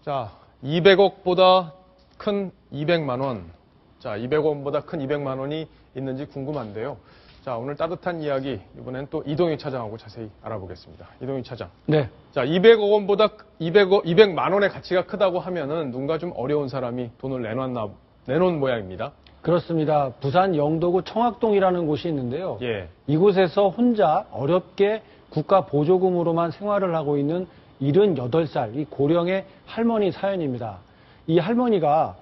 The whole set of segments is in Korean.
자, 200억보다 큰 200만 원. 자, 200원보다 큰 200만 원이 있는지 궁금한데요. 자, 오늘 따뜻한 이야기, 이번엔 또 이동희 차장하고 자세히 알아보겠습니다. 이동희 차장. 네. 자, 200억 원보다 200만 원의 가치가 크다고 하면은 누군가 좀 어려운 사람이 돈을 내놓은 모양입니다. 그렇습니다. 부산 영도구 청학동이라는 곳이 있는데요. 예. 이곳에서 혼자 어렵게 국가 보조금으로만 생활을 하고 있는 78살 이 고령의 할머니 사연입니다. 이 할머니가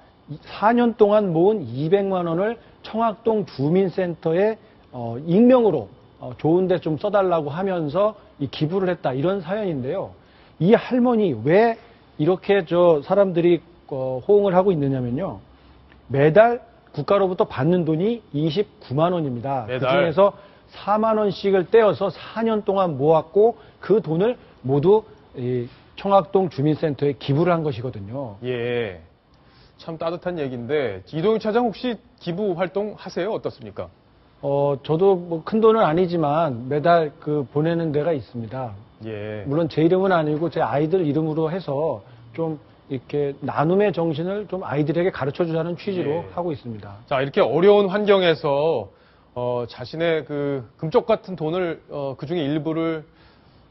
4년 동안 모은 200만 원을 청학동 주민센터에 익명으로 좋은 데 좀 써달라고 하면서 이 기부를 했다, 이런 사연인데요. 이 할머니 왜 이렇게 사람들이 호응을 하고 있느냐면요. 매달 국가로부터 받는 돈이 29만 원입니다. 매달. 그중에서 4만 원씩을 떼어서 4년 동안 모았고 그 돈을 모두 이 청학동 주민센터에 기부를 한 것이거든요. 예. 참 따뜻한 얘기인데, 이동희 차장 혹시 기부 활동 하세요? 어떻습니까? 저도 뭐 큰 돈은 아니지만 매달 보내는 데가 있습니다. 예. 물론 제 이름은 아니고 제 아이들 이름으로 해서 좀 이렇게 나눔의 정신을 좀 아이들에게 가르쳐 주자는 취지로 예. 하고 있습니다. 자, 이렇게 어려운 환경에서 자신의 금쪽 같은 돈을 그 중에 일부를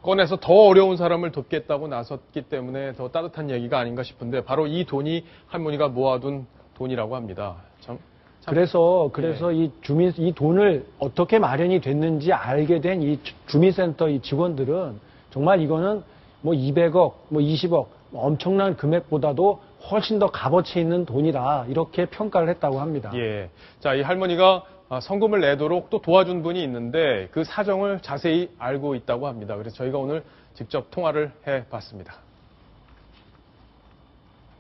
꺼내서 더 어려운 사람을 돕겠다고 나섰기 때문에 더 따뜻한 얘기가 아닌가 싶은데, 바로 이 돈이 할머니가 모아둔 돈이라고 합니다. 참. 그래서 예. 이 돈을 어떻게 마련이 됐는지 알게 된 이 주민센터 이 직원들은 정말 이거는 뭐 200억, 뭐 20억, 엄청난 금액보다도 훨씬 더 값어치 있는 돈이다, 이렇게 평가를 했다고 합니다. 예. 자, 이 할머니가 성금을 내도록 또 도와준 분이 있는데 그 사정을 자세히 알고 있다고 합니다. 그래서 저희가 오늘 직접 통화를 해봤습니다.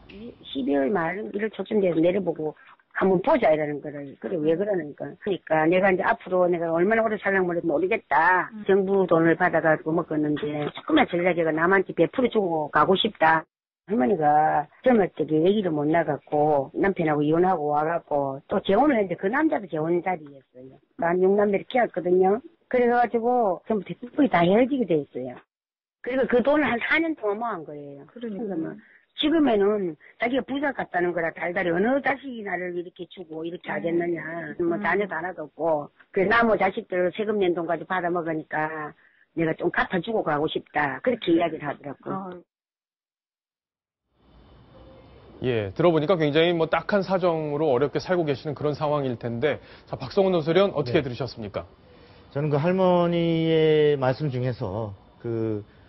12월 말 1월 초쯤 돼서 내려보고 한번 보자 이러는 거를. 그래, 왜 그러니까. 그러니까 내가 이제 앞으로 내가 얼마나 오래 살랑 모르겠다. 정부 돈을 받아가지고 먹었는데 조금만 전략이가 남한테 베풀어 주고 가고 싶다. 할머니가 젊을 적에 애기를 못 나갔고 남편하고 이혼하고 와갖고 또 재혼을 했는데 그 남자도 재혼 자리였어요. 난 6남매를 키웠거든요. 그래가지고 전부 대부분이 다 헤어지게 돼 있어요. 그리고 그 돈을 한 4년 동안 모은 거예요. 그러니까 지금에는 자기가 부자 같다는 거라 달달이 어느 자식이 나를 이렇게 주고 이렇게 하겠느냐. 뭐 자녀도 하나도 없고. 그래서 나무 자식들 세금 낸 돈 가지고 받아 먹으니까 내가 좀 갚아주고 가고 싶다. 그렇게 이야기를 하더라고요. 예, 들어보니까 굉장히 뭐 딱한 사정으로 어렵게 살고 계시는 그런 상황일 텐데, 자, 박성훈 노수련 어떻게 네. 들으셨습니까? 저는 그 할머니의 말씀 중에서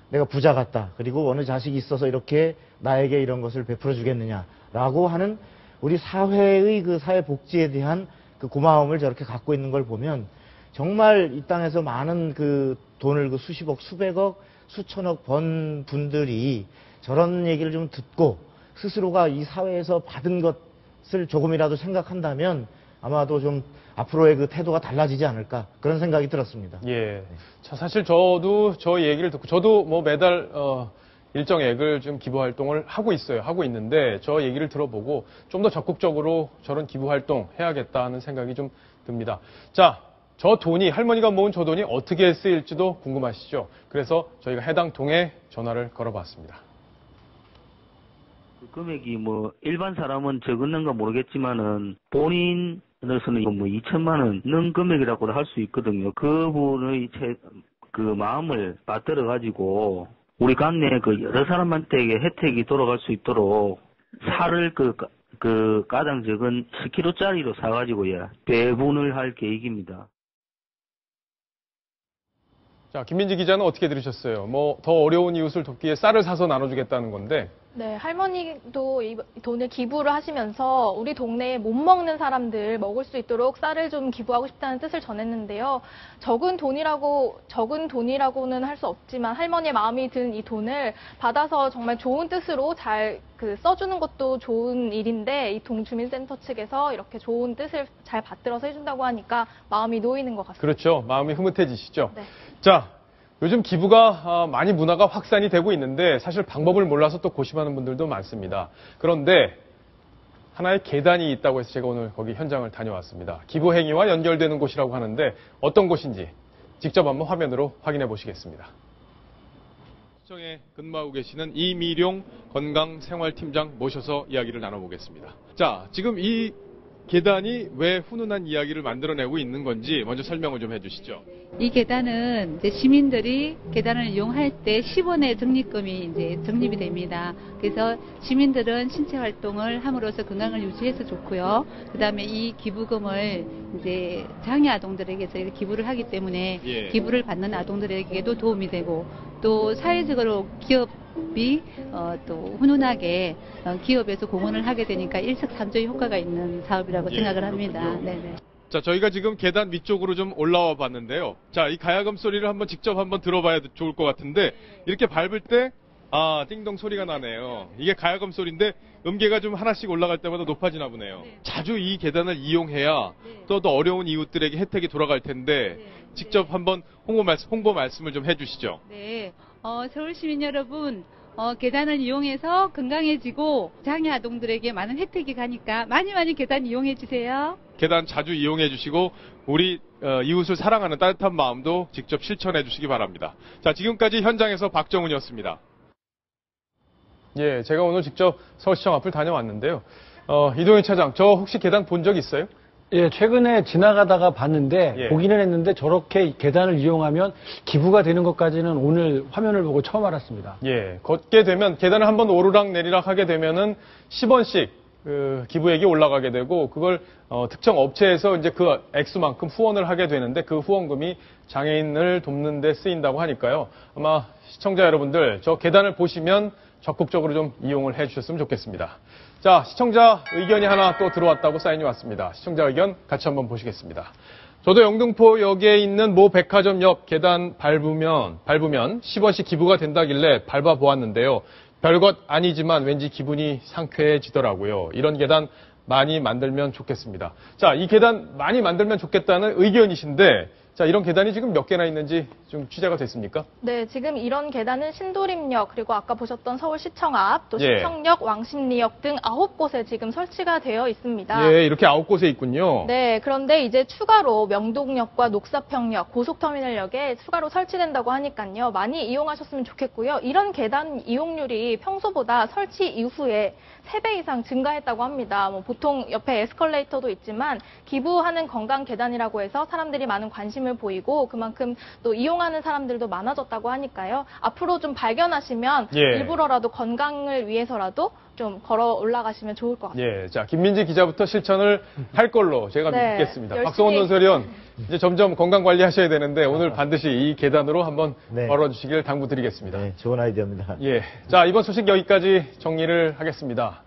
내가 부자 같다, 그리고 어느 자식이 있어서 이렇게 나에게 이런 것을 베풀어 주겠느냐라고 하는 우리 사회의 그 사회복지에 대한 그 고마움을 저렇게 갖고 있는 걸 보면 정말 이 땅에서 많은 그 돈을 수십억, 수백억, 수천억 번 분들이 저런 얘기를 좀 듣고 스스로가 이 사회에서 받은 것을 조금이라도 생각한다면 아마도 좀 앞으로의 그 태도가 달라지지 않을까, 그런 생각이 들었습니다. 예. 자, 사실 저도 저 얘기를 듣고, 저도 뭐 매달 일정액을 좀 기부 활동을 하고 있어요. 하고 있는데, 저 얘기를 들어보고 좀 더 적극적으로 저런 기부 활동 해야겠다 하는 생각이 좀 듭니다. 자, 저 돈이, 할머니가 모은 저 돈이 어떻게 쓰일지도 궁금하시죠? 그래서 저희가 해당 동에 전화를 걸어봤습니다. 그 금액이 뭐 일반 사람은 적었는가 모르겠지만은 본인으로서는 뭐 2천만 원 넘는 금액이라고도 할 수 있거든요. 그분의 그 마음을 받들어 가지고 우리 관내 그 여러 사람한테 혜택이 돌아갈 수 있도록 살을 가장 적은 10kg짜리로 사가지고요, 배분을 할 계획입니다. 자, 김민지 기자는 어떻게 들으셨어요? 뭐 더 어려운 이웃을 돕기에 쌀을 사서 나눠주겠다는 건데. 네, 할머니도 이 돈을 기부를 하시면서 우리 동네에 못 먹는 사람들 먹을 수 있도록 쌀을 좀 기부하고 싶다는 뜻을 전했는데요. 적은 돈이라고는 할 수 없지만 할머니의 마음이 든 이 돈을 받아서 정말 좋은 뜻으로 잘 써주는 것도 좋은 일인데, 이 동주민센터 측에서 이렇게 좋은 뜻을 잘 받들어서 해준다고 하니까 마음이 놓이는 것 같습니다. 그렇죠. 마음이 흐뭇해지시죠? 네. 자, 요즘 기부가 많이 문화가 확산이 되고 있는데 사실 방법을 몰라서 또 고심하는 분들도 많습니다. 그런데 하나의 계단이 있다고 해서 제가 오늘 거기 현장을 다녀왔습니다. 기부 행위와 연결되는 곳이라고 하는데 어떤 곳인지 직접 한번 화면으로 확인해 보시겠습니다. 서울시청에 근무하고 계시는 이미룡 건강생활팀장 모셔서 이야기를 나눠보겠습니다. 자, 지금 이 계단이 왜 훈훈한 이야기를 만들어내고 있는 건지 먼저 설명을 좀 해주시죠. 이 계단은 이제 시민들이 계단을 이용할 때 10원의 적립금이 이제 적립이 됩니다. 그래서 시민들은 신체 활동을 함으로써 건강을 유지해서 좋고요. 그다음에 이 기부금을 이제 장애 아동들에게 저희가 기부를 하기 때문에 예. 기부를 받는 아동들에게도 도움이 되고 또 사회적으로 기업이 또 훈훈하게 기업에서 공헌을 하게 되니까 일석삼조의 효과가 있는 사업이라고 예, 생각을 합니다. 그렇군요. 네네. 자, 저희가 지금 계단 위쪽으로 좀 올라와 봤는데요. 자, 이 가야금 소리를 한번 직접 한번 들어봐야 좋을 것 같은데, 이렇게 밟을 때, 띵동 소리가 나네요. 이게 가야금 소리인데, 음계가 좀 하나씩 올라갈 때마다 높아지나 보네요. 네. 자주 이 계단을 이용해야 네. 또 어려운 이웃들에게 혜택이 돌아갈 텐데, 네. 직접 한번 홍보 말씀을 좀 해주시죠. 네, 서울 시민 여러분, 계단을 이용해서 건강해지고 장애 아동들에게 많은 혜택이 가니까 많이 계단 이용해 주세요. 계단 자주 이용해 주시고 우리 이웃을 사랑하는 따뜻한 마음도 직접 실천해 주시기 바랍니다. 자, 지금까지 현장에서 박정훈이었습니다. 예, 제가 오늘 직접 서울시청 앞을 다녀왔는데요. 이동현 차장, 저 혹시 계단 본 적 있어요? 예, 최근에 지나가다가 봤는데 예. 보기는 했는데 저렇게 계단을 이용하면 기부가 되는 것까지는 오늘 화면을 보고 처음 알았습니다. 예, 걷게 되면 계단을 한번 오르락 내리락 하게 되면은 10원씩 기부액이 올라가게 되고 그걸 특정 업체에서 이제 그 액수만큼 후원을 하게 되는데 그 후원금이 장애인을 돕는 데 쓰인다고 하니까요. 아마 시청자 여러분들 저 계단을 보시면 적극적으로 좀 이용을 해 주셨으면 좋겠습니다. 자, 시청자 의견이 하나 또 들어왔다고 사인이 왔습니다. 시청자 의견 같이 한번 보시겠습니다. 저도 영등포역에 있는 모 백화점 옆 계단 밟으면 10원씩 기부가 된다길래 밟아보았는데요. 별것 아니지만 왠지 기분이 상쾌해지더라고요. 이런 계단 많이 만들면 좋겠습니다. 자, 이 계단 많이 만들면 좋겠다는 의견이신데, 자, 이런 계단이 지금 몇 개나 있는지 좀 취재가 됐습니까? 네, 지금 이런 계단은 신도림역, 그리고 아까 보셨던 서울시청 앞, 또 예. 시청역, 왕십리역 등 9곳에 지금 설치가 되어 있습니다. 예, 이렇게 9곳에 있군요. 네, 그런데 이제 추가로 명동역과 녹사평역, 고속터미널역에 추가로 설치된다고 하니까요. 많이 이용하셨으면 좋겠고요. 이런 계단 이용률이 평소보다 설치 이후에 3배 이상 증가했다고 합니다. 뭐 보통 옆에 에스컬레이터도 있지만 기부하는 건강 계단이라고 해서 사람들이 많은 관심을 보이고 그만큼 또 이용하는 사람들도 많아졌다고 하니까요. 앞으로 좀 발견하시면 예. 일부러라도 건강을 위해서라도 좀 걸어 올라가시면 좋을 것 같습니다. 예, 자, 김민지 기자부터 실천을 할 걸로 제가 네, 믿겠습니다. 열심히. 박성원 논설위원, 이제 점점 건강 관리하셔야 되는데 오늘 반드시 이 계단으로 한번 네. 걸어주시길 당부드리겠습니다. 네, 좋은 아이디어입니다. 예, 자, 이번 소식 여기까지 정리를 하겠습니다.